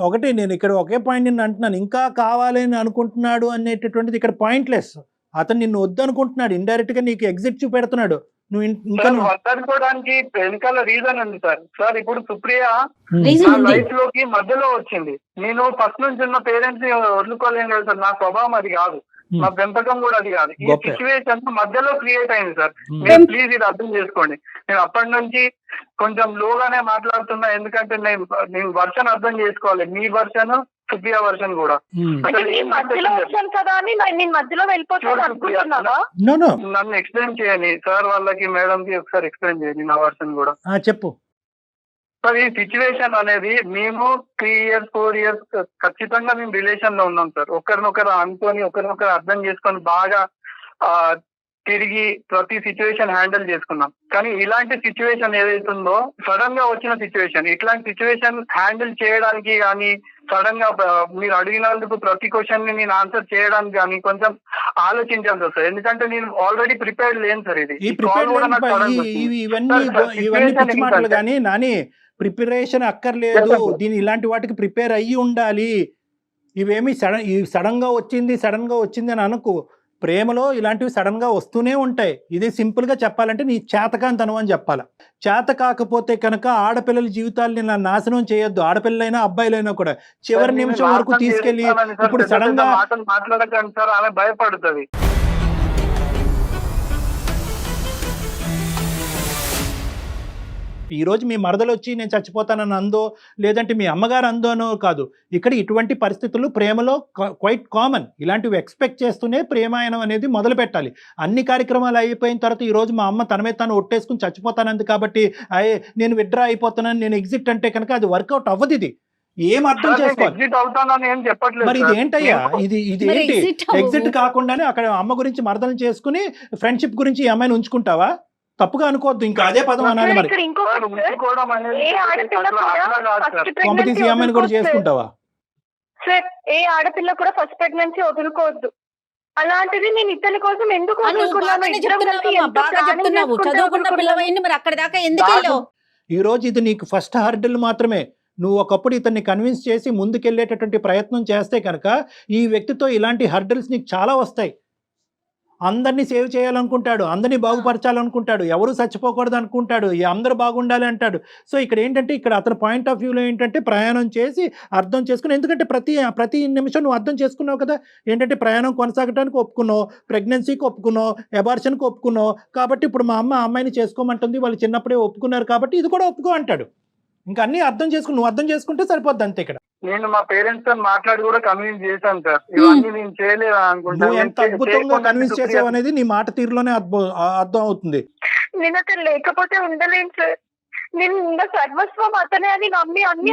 ఇక్కడ ఒకే పాయింట్ నిన్ను అంటున్నాను, ఇంకా కావాలని అనుకుంటున్నాడు అనేటటువంటిది ఇక్కడ పాయింట్లెస్. అతను నిన్ను వద్దు అనుకుంటున్నాడు, ఇండైరెక్ట్ గా నీకు ఎగ్జిట్ చూపెడుతున్నాడు. నువ్వు ఇంకా సార్, వద్దనుకోవడానికి వెనకాల రీజన్ ఉంది సార్. సార్, ఇప్పుడు సుప్రియ రీజన్ నా ఉంది. లైఫ్ లోకి మధ్యలో వచ్చింది. నేను ఫస్ట్ నుంచి ఉన్న పేరెంట్స్ ని వదులుకోలేను కదా సార్, నా స్వభావం అది కాదు, నా పెంపకం కూడా అది కాదు. ఈ గొప్ప. సిచ్యువేషన్ మధ్యలో క్రియేట్ అయింది సార్. Hmm. మీరు ప్లీజ్ ఇది అర్థం చేసుకోండి. నేను అప్పటి నుంచి కొంచెం లోగానే మాట్లాడుతున్నా, ఎందుకంటే నేను వర్షన్ అర్థం చేసుకోవాలి, మీ వర్షన్, సుప్రియ వర్షన్ కూడా. అంటే నీ మధ్యలో వచ్చాను కదా అని నేను మధ్యలో వెళ్ళిపోతాను అనుకుంటున్నావా? నో నో నన్ను ఎక్స్ప్లెయిన్ చేయండి సార్, వాళ్ళకి, మేడం కి ఒకసారి ఎక్స్ప్లెయిన్ చేయండి నా వర్షన్ కూడా. చెప్పు. సార్, ఈ సిచ్యువేషన్ అనేది మేము 3 years 4 years ఖచ్చితంగా మేము రిలేషన్ లో ఉన్నాం సార్. ఒకరినొకరు అనుకొని, ఒకరినొకరు అర్థం చేసుకొని బాగా తిరిగి ప్రతి సిచ్యువేషన్ హ్యాండిల్ చేసుకున్నాం. కానీ ఇలాంటి సిచ్యువేషన్ ఏదైతుందో, సడన్ గా వచ్చిన సిచ్యువేషన్, ఇట్లాంటి సిచ్యువేషన్ హ్యాండిల్ చేయడానికి కానీ, సడన్ గా మీరు అడిగినందుకు ప్రతి క్వశ్చన్ ని నేను ఆన్సర్ చేయడానికి కానీ కొంచెం ఆలోచించాను సార్. ఎందుకంటే నేను ఆల్రెడీ ప్రిపేర్డ్ లేను సార్. ఇది ఈ ఈ call కూడా నాకు sudden గా వచ్చింది. ఇవన్నీ పిచ్చి మాటలు కానీ నాని, ప్రిపరేషన్ అక్కర్లేదు. దీని ఇలాంటి వాటికి ప్రిపేర్ అయ్యి ఉండాలి. ఇవేమి సడన్ గా వచ్చింది అని అనుకో. ప్రేమలో ఇలాంటివి సడన్ గా వస్తూనే ఉంటాయి. ఇది సింపుల్ గా చెప్పాలంటే నీ చేతకాంతనం అని చెప్పాలి. చేత కాకపోతే కనుక ఆడపిల్లల జీవితాలని నాశనం చేయొద్దు. ఆడపిల్లలైనా అబ్బాయిలైనా కూడా చివరి నిమిషం వరకు తీసుకెళ్లి ఇప్పుడు సడన్ గా మాట్లాడకండి సార్, ఆమె భయపడుతుంది. ఈ రోజు మీ మరదలు వచ్చి నేను చచ్చిపోతానని అందో, లేదంటే మీ అమ్మగారు అందోనో కాదు. ఇక్కడ ఇటువంటి పరిస్థితులు ప్రేమలో క్వైట్ కామన్. ఇలాంటివి ఎక్స్పెక్ట్ చేస్తూనే ప్రేమాయణం అనేది మొదలు పెట్టాలి. అన్ని కార్యక్రమాలు అయిపోయిన తర్వాత ఈ రోజు మా అమ్మ తన మీద తాను ఒట్టేసుకుని చచ్చిపోతానంది కాబట్టి నేను విత్డ్రా అయిపోతున్నాను, నేను ఎగ్జిట్ అంటే కనుక అది వర్కౌట్ అవ్వదు. ఇది ఏం అర్థం చేసుకోవాలి. ఎగ్జిట్ అవుతానని ఏం చెప్పట్లేదు. మరి ఇది ఏంటయ్యా, ఇది ఏంటి? ఎగ్జిట్ కాకుండానే అక్కడ అమ్మ గురించి మరదలు చేసుకుని ఫ్రెండ్షిప్ గురించి ఈ అమ్మాయిని ఉంచుకుంటావా? తప్పుగా అనుకోవద్దు, ఇంకా అదే పదం అనాలి. మరి కాంపిటీస్ ఈ అమ్మాయిని కూడా చేసుకుంటావా? సార్, ఏ ఆడపిల్ల కూడా ఫస్ట్ ప్రెగ్నెన్సీ వదులుకోవద్దు. అలాంటిది నేను ఇతని కోసం ఎందుకు చదువుకున్న పిల్లవైంది, మరి అక్కడ దాకా ఎందుకు వెళ్ళావు? ఈ రోజు ఇది నీకు ఫస్ట్ హర్డిల్ మాత్రమే. నువ్వు ఒకప్పుడు ఇతన్ని కన్విన్స్ చేసి ముందుకెళ్ళేటటువంటి ప్రయత్నం చేస్తే కనుక ఈ వ్యక్తితో ఇలాంటి హర్డిల్స్ నీకు చాలా వస్తాయి. అందరినీ సేవ్ చేయాలనుకుంటాడు, అందరినీ బాగుపరచాలనుకుంటాడు, ఎవరు చచ్చిపోకూడదు అనుకుంటాడు, అందరూ బాగుండాలి అంటాడు. సో ఇక్కడ ఏంటంటే, ఇక్కడ అతని పాయింట్ ఆఫ్ వ్యూలో ఏంటంటే ప్రయాణం చేసి అర్థం చేసుకుని, ఎందుకంటే ప్రతి నిమిషం నువ్వు అర్థం చేసుకున్నావు కదా. ఏంటంటే ప్రయాణం కొనసాగడానికి ఒప్పుకున్నావు, ప్రెగ్నెన్సీకి ఒప్పుకున్నావు, అబార్షన్కి ఒప్పుకున్నావు. కాబట్టి ఇప్పుడు మా అమ్మాయిని చేసుకోమంటుంది, వాళ్ళు చిన్నప్పుడే ఒప్పుకున్నారు కాబట్టి ఇది కూడా ఒప్పుకో అంటాడు. ఇంకా అన్ని అర్థం చేసుకుని నువ్వు అర్థం చేసుకుంటే సరిపోద్ది అంతే. ఇక్కడ నేను మా పేరెంట్స్ తో మాట్లాడి కూడా కన్విన్స్ చేశాను సార్. ఇవన్నీ నేను చేయలేదు అనుకుంటా. నువ్వు ఎంత అద్భుతంగా కన్విన్స్ చేసావు అనేది నీ మాట తీరులోనే అర్థం అవుతుంది. నేను అతను లేకపోతే ఉండలేను సార్. నేను ఉన్న సర్వస్వం అతనే అని నమ్మి అన్ని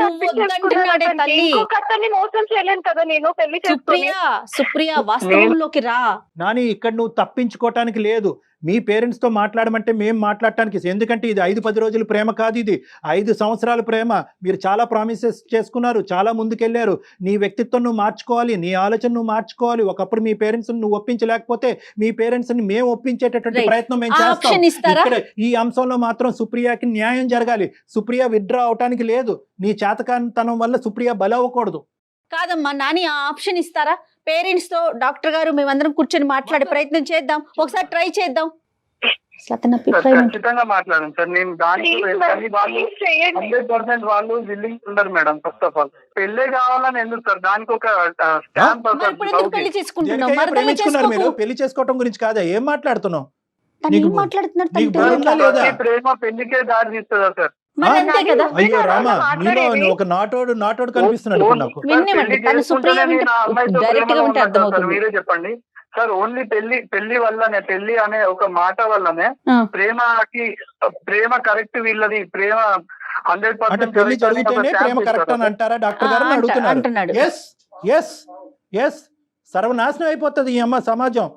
అతన్ని మోసం చేయలేను కదా నేను పెళ్లి చేసుకుని. సుప్రియ వాస్తవంలోకి రా నాని. ఇక్కడ నువ్వు తప్పించుకోవటానికి లేదు. మీ పేరెంట్స్తో మాట్లాడమంటే మేము మాట్లాడటానికి, ఎందుకంటే ఇది 5-10 రోజుల ప్రేమ కాదు, ఇది 5 సంవత్సరాల ప్రేమ. మీరు చాలా ప్రామిసెస్ చేసుకున్నారు, చాలా ముందుకెళ్ళారు. నీ వ్యక్తిత్వం నువ్వు మార్చుకోవాలి, నీ ఆలోచన నువ్వు మార్చుకోవాలి. ఒకప్పుడు మీ పేరెంట్స్ నువ్వు ఒప్పించలేకపోతే మీ పేరెంట్స్ ని మేము ఒప్పించేటటువంటి ప్రయత్నం మేము చేస్తాం. ఇక్కడ ఈ అంశంలో మాత్రం సుప్రియకి న్యాయం జరగాలి. సుప్రియ విత్డ్రా అవటానికి లేదు. నీ చేతకానితనం వల్ల సుప్రియ బలవ్వకూడదు. కాదమ్మా నాని, ఆ ఆప్షన్ ఇస్తారా? పేరెంట్స్ తో డాక్టర్ గారు మేమందరం కూర్చొని మాట్లాడే ప్రయత్నం చేద్దాం, ఒకసారి ట్రై చేద్దాం. అసలు అతని సార్ అభిప్రాయం ఏంటి? ఖచ్చితంగా మాట్లాడండి సార్. నేను దానికి కానీ వాళ్ళు 100% వాళ్ళు విల్లింగ్ ఉండరు మేడం. ఫస్ట్ ఆఫ్ ఆల్ పెళ్ళే కావాలని ఎందుకు సార్? దానికి ఒక స్టాంప్ మరి ఇప్పుడు ఎందుకు పెళ్లి చేసుకుంటున్నావు? దేనికయ్యా మరదలు ప్రేమించుకున్నారు మీరు? చేసుకోకు. పెళ్లి చేసుకోవటం గురించి కాదా ఏం మాట్లాడుతున్నావు? తను నీకు ఏం మాట్లాడుతున్నాడు? తను నీకు తెలియదు. బుర్ర ఉందా లేదా? ప్రేమ పెళ్లికే దారి తీస్తుందా సార్? మరి అంతే కదా. అయ్యో రామా, నీలో ఒక నాటోడు కనిపిస్తున్నాడు ఇప్పుడు నాకు. విన్నేమండి, తను సుప్రియ వింటే డైరెక్ట్ గా వింటే అర్థమవుతుంది. మీరే చెప్పండి సార్. ఓన్లీ పెళ్లి వల్లనే, పెళ్లి అనే ఒక మాట వల్లనే ఆ. ప్రేమ కరెక్ట్ వీళ్ళది ప్రేమ అంటే 100% పెళ్లి జరిగితేనే ప్రేమ కరెక్ట్ అని అంటారా డాక్టర్ గారు అని అడుగుతున్నారు. అంటున్నాడు. ఎస్ ఎస్ ఎస్ సర్వనాశనం అయిపోతుంది ఈ అమ్మ సమాజం.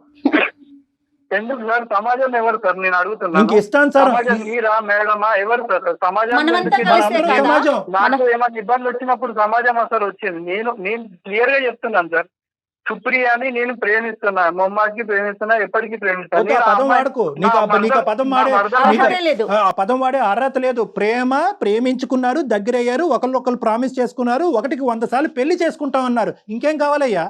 ఎందుకు సార్? సమాజం ఎవరు సార్? నేను అడుగుతున్నాను. ఇంక ఇస్తాను సార్. సమాజం మీరా మేడమా ఎవరు సార్? సమాజం మనమంతా ఎందుకు కలిసే ఇబ్బంది? కదా. సమాజం నాకు ఏమైనా ఇబ్బందులు వచ్చినప్పుడు సమాజం అసలు వచ్చింది. నేను క్లియర్ గా చెప్తున్నాను సార్. సుప్రియాని నేను ప్రేమిస్తున్నా, మొమ్మాకి ప్రేమిస్తున్నా, ఎప్పటికీ ప్రేమిస్తాను. ఓకే, ఆ పదం వాడుకో. నీకు ఆ పదం వాడే అర్హతే లేదు. ఆ పదం వాడే అర్హత లేదు. ప్రేమించుకున్నారు, దగ్గరయ్యారు, ఒకళ్ళు ప్రామిస్ చేసుకున్నారు, 1కి 100 సార్లు పెళ్లి చేసుకుంటాం అన్నారు. ఇంకేం కావాలయ్యా?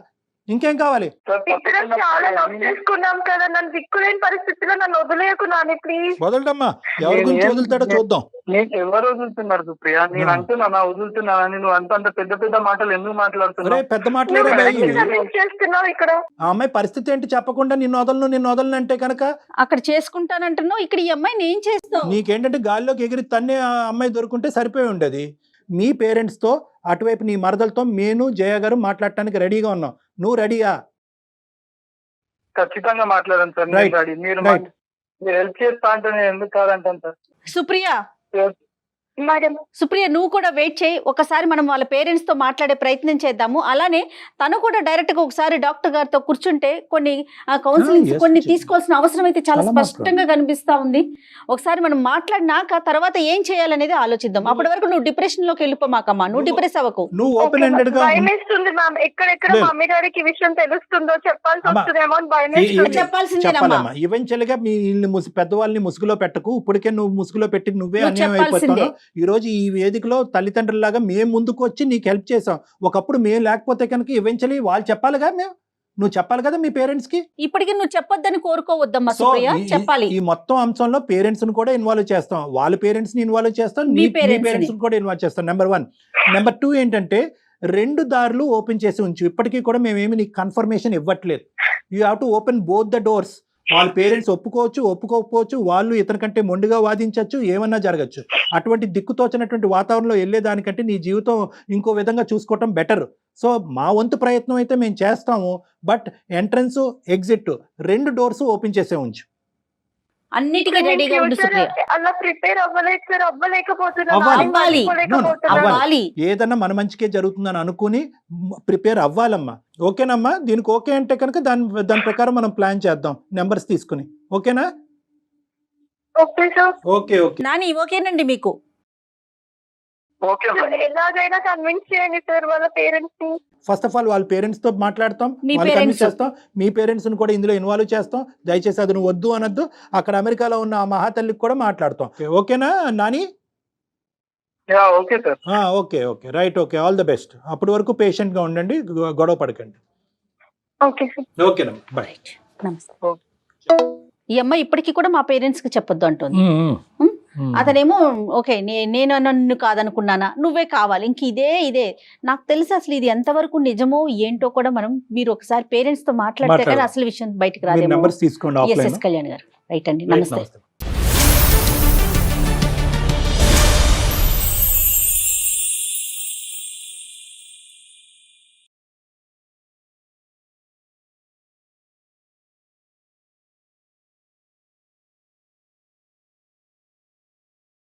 ఇంకేం కావాలి? ఇద్దరం చాలా లవ్ చేసుకున్నాం కదా, నన్ను దిక్కులేని పరిస్థితిలో నన్ను వదిలేకున్నాను ప్లీజ్. వదలటమ్మా, ఎవరి గురించి వదులుతాడో చూద్దాం. నేను ఎవరు వదులుతున్నారు సుప్రియ? నేను అంటున్నా వదులుతున్నానని. నువ్వు అంత పెద్ద పెద్ద మాటలు ఎందుకు ఒరే మాట్లాడుతున్నావు? పెద్ద మాట్లాడే చేస్తున్నావు ఇక్కడ. ఆ అమ్మాయి పరిస్థితి ఏంటి చెప్పకుండా నిన్ను వదలను అంటే కనుక అక్కడ చేసుకుంటానంటున్నావు, ఇక్కడ ఈ అమ్మాయిని ఏం చేస్తావు? నీకేంటంటే గాల్లోకి ఎగిరి తన్నే ఆ అమ్మాయి దొరుకుంటే సరిపోయి ఉండేది. మీ పేరెంట్స్తో అటువైపు నీ మరదలతో నేను జయ గారు మాట్లాడటానికి రెడీగా ఉన్నాం. నువ్వు రెడీయా? ఖచ్చితంగా మాట్లాడాను సార్. Right. నేను ready. మీరు హెల్ప్ చేస్తా అంటే నేను ఎందుకు కాదంటాను సార్? సుప్రియ, మేడం సుప్రియ నువ్వు కూడా వెయిట్ చేయి. ఒకసారి మనం వాళ్ళ పేరెంట్స్ తో మాట్లాడే ప్రయత్నం చేద్దాము. అలానే తను కూడా డైరెక్ట్ గా ఒకసారి డాక్టర్ గారితో కూర్చుంటే కొన్ని కౌన్సిలింగ్స్ yes, కొన్ని yes. తీసుకోవాల్సిన అవసరం అయితే చాలా చాలా స్పష్టంగా కనిపిస్తా ఉంది. ఒకసారి మనం మాట్లాడినాక తర్వాత ఏం చేయాలనేది ఆలోచిద్దాం. అప్పటి వరకు నువ్వు డిప్రెషన్ లోకి వెళ్ళిపోమాకమ్మా. నువ్వు డిప్రెస్ అవ్వకు. నువ్వు ఓపెన్ ఎండెడ్ గా భయం వేస్తుంది మ్యామ్. ఎక్కడెక్కడ లేదు. మమ్మీ డాడీకి విషయం తెలుస్తుందో చెప్పాల్సి అమ్మా, వస్తుందేమో అని భయం ఈ- వేస్తుంది. చెప్పాల్సిందేనమ్మా. చెప్పాలమ్మా. ఈవెన్చువల్ గా మీ పెద్దవాళ్ళని ముసుగులో పెట్టకు. ఇప్పటికే నువ్వు ముసుగులో పెట్టి నువ్వే నువ్వు అన్యాయం చెప్పాల్సిందే. అయిపోతావు. ఈ రోజు ఈ వేదికలో తల్లిదండ్రులాగా మేము ముందుకు వచ్చి నీకు హెల్ప్ చేసాం. ఒకప్పుడు మేము లేకపోతే కనుక ఈవెన్చువల్లీ వాళ్ళు చెప్పాలిగా. నువ్వు చెప్పాలి కదా మీ పేరెంట్స్ కి. ఇప్పటికీ నువ్వు చెప్పొద్దని కోరుకోవద్దమ్మా సో సుప్రియ, చెప్పాలి. ఈ మొత్తం అంశంలో పేరెంట్స్ ని కూడా ఇన్వాల్వ్ చేస్తాం. వాళ్ళ పేరెంట్స్ ని ఇన్వాల్వ్ చేస్తాం, మీ నీ parents పేరెంట్స్ ని కూడా ఇన్వాల్వ్ చేస్తాం. నెంబర్ 1. నెంబర్ 2 ఏంటంటే 2 దారులు ఓపెన్ చేసి ఉంచు. ఇప్పటికీ కూడా మేమేమి నీకు కన్ఫర్మేషన్ ఇవ్వట్లేదు. You have to open both the doors. వాళ్ళ పేరెంట్స్ ఒప్పుకోవచ్చు, ఒప్పుకోకపోవచ్చు. వాళ్ళు ఇతనికంటే మొండిగా వాదించవచ్చు, ఏమన్నా జరగచ్చు. అటువంటి దిక్కుతోచినటువంటి వాతావరణంలో వెళ్ళేదానికంటే నీ జీవితం ఇంకో విధంగా చూసుకోవటం బెటర్. సో మా వంతు ప్రయత్నం అయితే మేము చేస్తాము. But entrance, exit 2 doors open చేసే ఉంచు. అన్నిటికీ రెడీగా ఉండు సుప్రియ. అలా ప్రిపేర్ అవ్వలేదు సార్. అవ్వలేకపోతున్నాను. అవ్వాలి. అవ్వాలి. ఏదన్నా మన మంచికే జరుగుతుందని అనుకుని ప్రిపేర్ అవ్వాలమ్మా. ఓకేనమ్మా? దీనికి ఓకే అంటే కనుక దాని ప్రకారం మనం ప్లాన్ చేద్దాం నెంబర్స్ తీసుకుని. ఓకేనా? Okay sir. Okay okay. Nani ఓకేనండి మీకు? Okay madam. ఎలాగైనా కన్విన్స్ చేయండి సార్ వాళ్ళ పేరెంట్స్ ని. ఫస్ట్ ఆఫ్ ఆల్ వాళ్ళ పేరెంట్స్ తో మాట్లాడతాం, మీ వాళ్ళకి parents. కన్విన్స్ చేస్తాం. మీ పేరెంట్స్ ని కూడా ఇందులో ఇన్వాల్వ్ చేస్తాం. దయచేసి అది నువ్వు వద్దు అనొద్దు. అక్కడ అమెరికాలో ఉన్న ఆ మహాతల్లికి కూడా మాట్లాడతాం. ఓకేనా Nani? Okay sir. Okay okay right. Okay, all the best. అప్పటి వరకు పేషెంట్ గా ఉండండి, గొడవ పడకండి. Okay sir. ఓకేనమ్మా, బాయ్. నమస్తే. ఓకే. ఈ అమ్మాయి ఇప్పటికీ కూడా మా పేరెంట్స్ కి చెప్పొద్దు అంటుంది. అతనేమో ఓకే నేను నన్ను కాదనుకున్నానా, నువ్వే కావాలి, ఇంక ఇదే నాకు తెలుసు. అసలు ఇది ఎంతవరకు నిజమో ఏంటో కూడా మీరు ఒకసారి పేరెంట్స్ తో మాట్లాడితే కానీ అసలు విషయం బయటకు రాదేమో. నెంబర్స్ తీసుకోండి ఎస్ ఆఫ్లైన్. ఎస్ కళ్యాణ్ గారు రైట్ అండి. నమస్తే. నమస్తే.